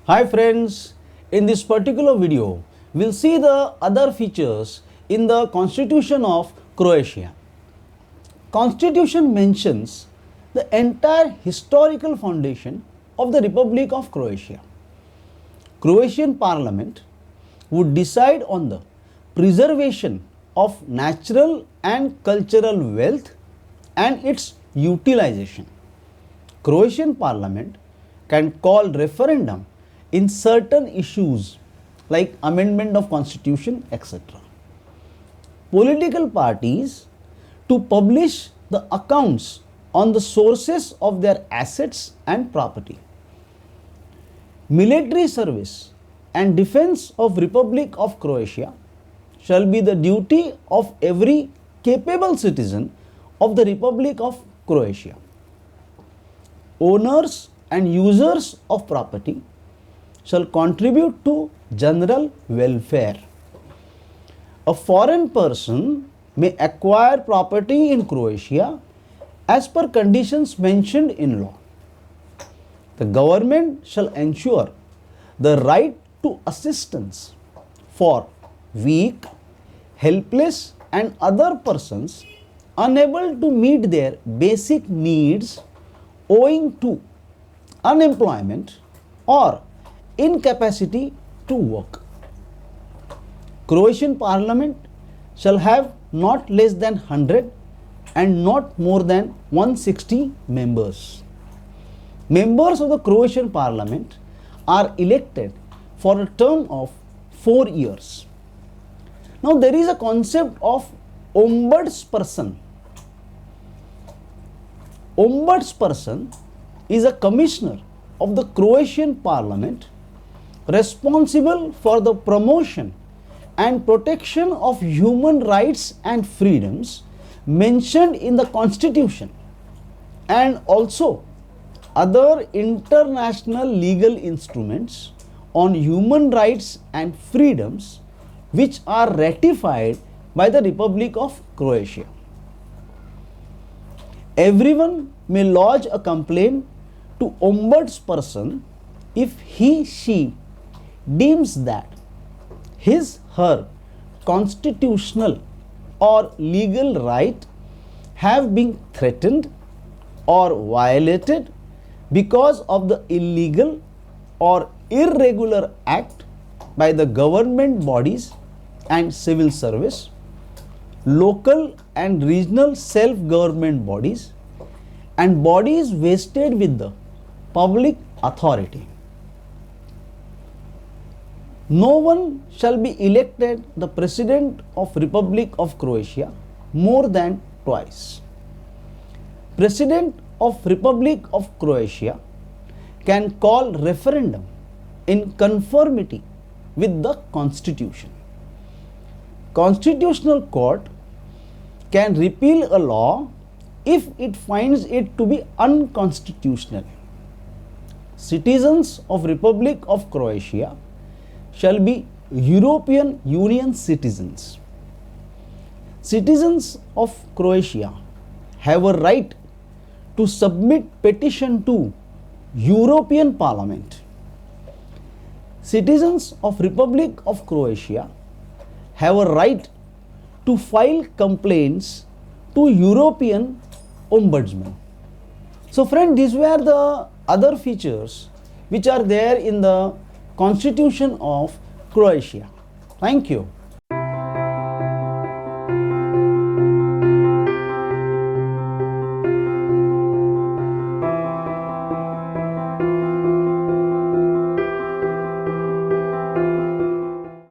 Hi friends, in this particular video, we'll see the other features in the Constitution of Croatia. Constitution mentions the entire historical foundation of the Republic of Croatia. Croatian Parliament would decide on the preservation of natural and cultural wealth and its utilization. Croatian Parliament can call referendum in certain issues like amendment of constitution, etc. Political parties to publish the accounts on the sources of their assets and property. Military service and defense of Republic of Croatia shall be the duty of every capable citizen of the Republic of Croatia. Owners and users of property shall contribute to general welfare. A foreign person may acquire property in Croatia as per conditions mentioned in law. The government shall ensure the right to assistance for weak, helpless and other persons unable to meet their basic needs owing to unemployment or incapacity to work. Croatian Parliament shall have not less than 100 and not more than 160 members. Members of the Croatian Parliament are elected for a term of 4 years. Now there is a concept of ombudsperson. Ombudsperson is a commissioner of the Croatian Parliament responsible for the promotion and protection of human rights and freedoms mentioned in the Constitution and also other international legal instruments on human rights and freedoms which are ratified by the Republic of Croatia. Everyone may lodge a complaint to ombudsperson if she deems that her constitutional or legal right have been threatened or violated because of the illegal or irregular act by the government bodies and civil service, local and regional self-government bodies and bodies vested with the public authority. No one shall be elected the President of Republic of Croatia more than twice. President of Republic of Croatia can call referendum in conformity with the Constitution. Constitutional Court can repeal a law if it finds it to be unconstitutional. Citizens of Republic of Croatia shall be European Union citizens. Citizens of Croatia have a right to submit petition to European Parliament. Citizens of Republic of Croatia have a right to file complaints to European Ombudsman. So friend, these were the other features which are there in the Constitution of Croatia. Thank you.